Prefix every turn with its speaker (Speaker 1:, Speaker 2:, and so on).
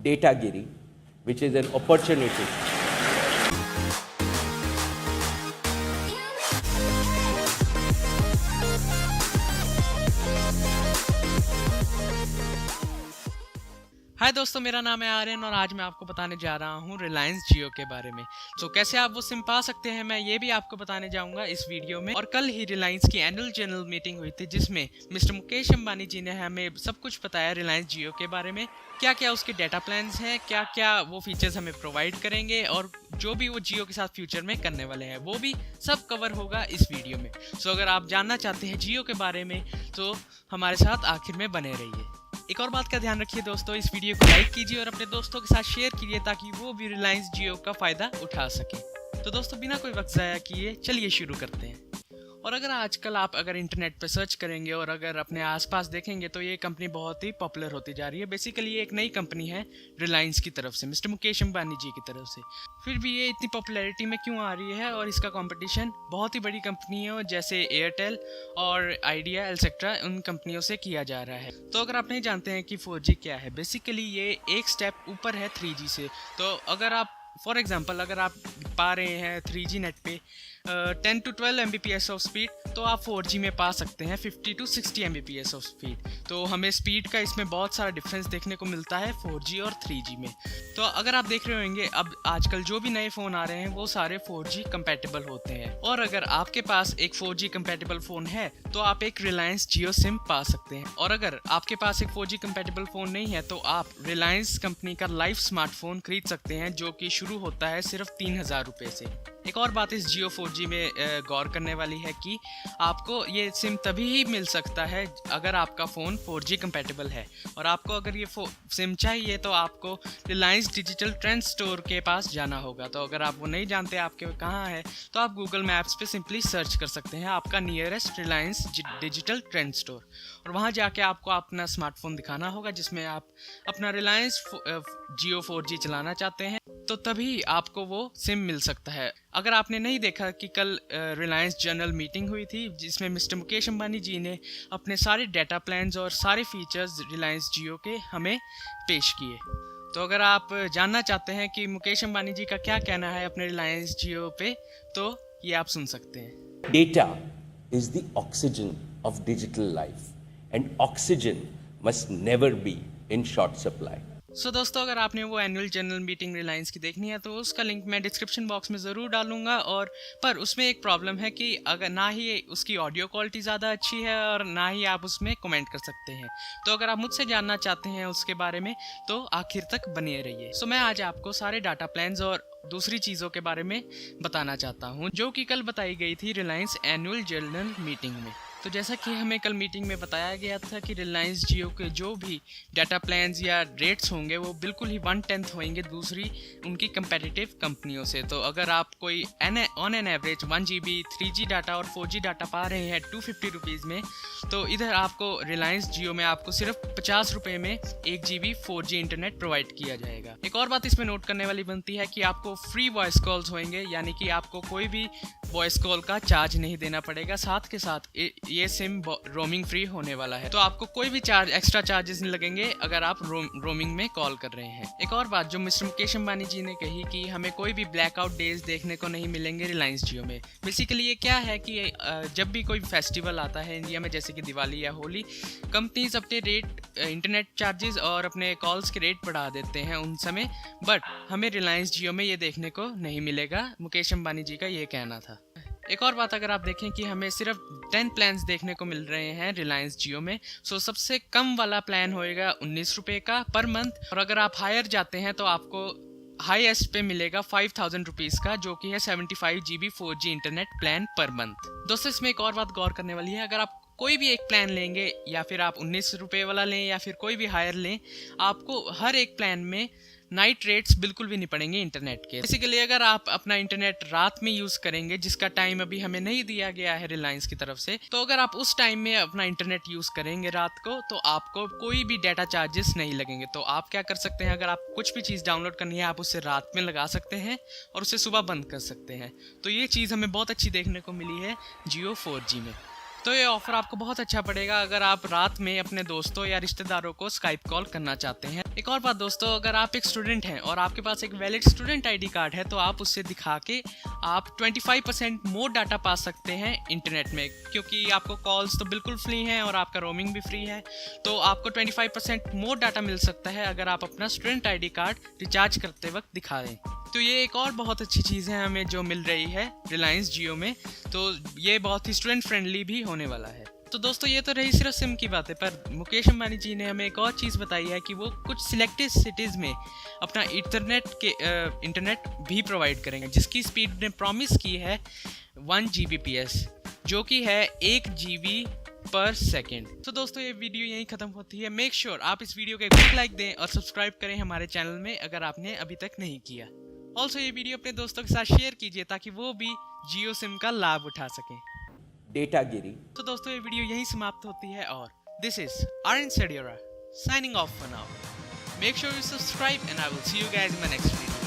Speaker 1: Datagiri, which is an opportunity.
Speaker 2: हाय दोस्तों, मेरा नाम है आर्यन और आज मैं आपको बताने जा रहा हूँ रिलायंस जियो के बारे में। तो कैसे आप वो सिम पा सकते हैं, मैं ये भी आपको बताने जाऊँगा इस वीडियो में। और कल ही रिलायंस की एनुअल जनरल मीटिंग हुई थी, जिसमें मिस्टर मुकेश अंबानी जी ने हमें सब कुछ बताया रिलायंस जियो के बारे में। क्या क्या उसके डाटा प्लान्स हैं, क्या क्या वो फीचर्स हमें प्रोवाइड करेंगे और जो भी वो जियो के साथ फ्यूचर में करने वाले हैं वो भी सब कवर होगा इस वीडियो में। सो अगर आप जानना चाहते हैं जियो के बारे में तो हमारे साथ आखिर में बने रहिए। एक और बात का ध्यान रखिए दोस्तों, इस वीडियो को लाइक कीजिए और अपने दोस्तों के साथ शेयर कीजिए ताकि वो भी रिलायंस जियो का फ़ायदा उठा सके। तो दोस्तों, बिना कोई वक्त ज़ाया किए चलिए शुरू करते हैं। और अगर आजकल आप इंटरनेट पर सर्च करेंगे और अगर अपने आसपास देखेंगे तो ये कंपनी बहुत ही पॉपुलर होती जा रही है। बेसिकली ये एक नई कंपनी है रिलायंस की तरफ से, मिस्टर मुकेश अंबानी जी की तरफ से। फिर भी ये इतनी पॉपुलैरिटी में क्यों आ रही है और इसका कंपटीशन बहुत ही बड़ी कंपनी है जैसे एयरटेल और आइडिया एटसेट्रा, उन कंपनियों से किया जा रहा है। तो अगर आप नहीं जानते हैं कि 4G क्या है, बेसिकली ये एक स्टेप ऊपर है 3G से। तो अगर आप फॉर एग्जांपल अगर आप पा रहे हैं 3G नेट पे 10 to 12 Mbps ऑफ स्पीड, तो आप 4G में पा सकते हैं 50 to 60 Mbps ऑफ स्पीड। तो हमें स्पीड का इसमें बहुत सारा डिफरेंस देखने को मिलता है 4G और 3G में। तो अगर आप देख रहे होंगे अब आजकल जो भी नए फ़ोन आ रहे हैं वो सारे 4G कंपैटिबल होते हैं। और अगर आपके पास एक 4G कंपैटिबल फ़ोन है तो आप एक रिलायंस जियो सिम पा सकते हैं। और अगर आपके पास एक 4G कंपैटिबल फ़ोन नहीं है तो आप रिलायंस कंपनी का लाइफ स्मार्टफोन खरीद सकते हैं, जो कि शुरू होता है सिर्फ 3000 रुपये से। एक और बात इस जियो 4G में गौर करने वाली है कि आपको ये सिम तभी ही मिल सकता है अगर आपका फ़ोन 4G कंपैटिबल है। और आपको अगर ये सिम चाहिए तो आपको रिलायंस डिजिटल ट्रेंड स्टोर के पास जाना होगा। तो अगर आप वो नहीं जानते आपके कहाँ है तो आप गूगल मैप्स पे सिंपली सर्च कर सकते हैं आपका nearest Reliance digital trend store, और वहाँ जाके आपको अपना स्मार्टफोन दिखाना होगा जिसमें आप अपना रिलायंस जियो 4G चलाना चाहते हैं, तो तभी आपको वो सिम मिल सकता है। अगर आपने नहीं देखा कि कल रिलायंस जनरल मीटिंग हुई थी जिसमें मिस्टर मुकेश अंबानी जी ने अपने सारे डाटा प्लान्स और सारे फीचर्स रिलायंस जियो के हमें पेश किए। तो अगर आप जानना चाहते हैं कि मुकेश अंबानी जी का क्या कहना है अपने रिलायंस जियो पे, तो ये आप सुन सकते हैं।
Speaker 1: Data is the oxygen of digital life, and oxygen must never be in short supply.
Speaker 2: सो दोस्तों, अगर आपने वो एनुअल जनरल मीटिंग रिलायंस की देखनी है तो उसका लिंक मैं डिस्क्रिप्शन बॉक्स में ज़रूर डालूंगा। और पर उसमें एक प्रॉब्लम है कि अगर ना ही उसकी ऑडियो क्वालिटी ज़्यादा अच्छी है और ना ही आप उसमें कमेंट कर सकते हैं। तो अगर आप मुझसे जानना चाहते हैं उसके बारे में तो आखिर तक बने रहिए। सो मैं आज आपको सारे डाटा प्लान्स और दूसरी चीज़ों के बारे में बताना चाहता हूँ जो कि कल बताई गई थी रिलायंस एनुअल जनरल मीटिंग में। तो जैसा कि हमें कल मीटिंग में बताया गया था कि रिलायंस जियो के जो भी डाटा प्लान्स या रेट्स होंगे वो बिल्कुल ही 1/10 होंगे दूसरी उनकी कंपेटिटिव कंपनियों से। तो अगर आप कोई on an average 1 GB 3G data और 4G डाटा पा रहे हैं 250 रुपीज़ में, तो इधर आपको रिलायंस जियो में आपको सिर्फ 50 रुपये में 1 GB 4G इंटरनेट प्रोवाइड किया जाएगा। एक और बात इसमें नोट करने वाली बनती है कि आपको फ्री वॉइस कॉल्स होंगे, यानी कि आपको कोई भी वॉइस कॉल का चार्ज नहीं देना पड़ेगा। साथ के साथ ये सिम रोमिंग फ्री होने वाला है, तो आपको कोई भी एक्स्ट्रा चार्जेस नहीं लगेंगे अगर आप रोमिंग में कॉल कर रहे हैं। एक और बात जो मिस्टर मुकेश अंबानी जी ने कही कि हमें कोई भी ब्लैकआउट डेज देखने को नहीं मिलेंगे रिलायंस जियो में। बेसिकली ये क्या है कि जब भी कोई फेस्टिवल आता है इंडिया में, जैसे कि दिवाली या होली, कंपनीज अपने रेट इंटरनेट चार्जेस और अपने कॉल्स के रेट बढ़ा देते हैं उन समय, बट हमें रिलायंस जियो में ये देखने को नहीं मिलेगा। मुकेश अंबानी जी का ये कहना था। एक और बात अगर आप देखें कि हमें सिर्फ 10 प्लान्स देखने को मिल रहे हैं रिलायंस जियो में। सो सबसे कम वाला प्लान होएगा 19 रुपये का पर मंथ, और अगर आप हायर जाते हैं तो आपको हाईएस्ट पे मिलेगा 5000 रुपीज़ का, जो कि है 75 GB 4G internet plan per month. दोस्तों, इसमें एक और बात गौर करने वाली है, अगर आप कोई भी एक प्लान लेंगे या फिर आप 19 रुपये वाला लें या फिर कोई भी हायर लें, आपको हर एक प्लान में नाइट रेट्स बिल्कुल भी नहीं पड़ेंगे इंटरनेट के। बेसिकली अगर आप अपना इंटरनेट रात में यूज़ करेंगे, जिसका टाइम अभी हमें नहीं दिया गया है रिलायंस की तरफ से, तो अगर आप उस टाइम में अपना इंटरनेट यूज़ करेंगे रात को तो आपको कोई भी डाटा चार्जेस नहीं लगेंगे। तो आप क्या कर सकते हैं, अगर आप कुछ भी चीज़ डाउनलोड करनी है आप उसे रात में लगा सकते हैं और उसे सुबह बंद कर सकते हैं। तो ये चीज़ हमें बहुत अच्छी देखने को मिली है जियो 4G में। तो ये ऑफ़र आपको बहुत अच्छा पड़ेगा अगर आप रात में अपने दोस्तों या रिश्तेदारों को स्काइप कॉल करना चाहते हैं। एक और बात दोस्तों, अगर आप एक स्टूडेंट हैं और आपके पास एक वैलिड स्टूडेंट आईडी कार्ड है तो आप उससे दिखा के आप 25% मोर डाटा पा सकते हैं इंटरनेट में, क्योंकि आपको कॉल्स तो बिल्कुल फ्री हैं और आपका रोमिंग भी फ्री है। तो आपको 25% मोर डाटा मिल सकता है अगर आप अपना स्टूडेंट आईडी कार्ड रिचार्ज करते वक्त दिखा दें। तो ये एक और बहुत अच्छी चीज़ है हमें जो मिल रही है रिलायंस जियो में, तो ये बहुत ही स्टूडेंट फ्रेंडली भी होने वाला है। तो दोस्तों ये तो रही सिर्फ सिम की बातें, पर मुकेश अंबानी जी ने हमें एक और चीज़ बताई है कि वो कुछ सिलेक्टेड सिटीज़ में अपना इंटरनेट भी प्रोवाइड करेंगे, जिसकी स्पीड ने प्रॉमिस की है 1 Gbps, जो कि है 1 GB पर सेकेंड। तो दोस्तों ये वीडियो यहीं ख़त्म होती है। मेक श्योर आप इस वीडियो को एक बिग लाइक दें और सब्सक्राइब करें हमारे चैनल में अगर आपने अभी तक नहीं किया। ऑल्सो ये वीडियो अपने दोस्तों के साथ शेयर कीजिए ताकि वो भी जियो सिम का लाभ उठा सकें।
Speaker 1: डेटागिरी।
Speaker 2: तो दोस्तों ये वीडियो यहीं समाप्त होती है और दिस इज आर्यन सेडियोरा signing off for now. Make sure you subscribe and I will see you guys in my next video.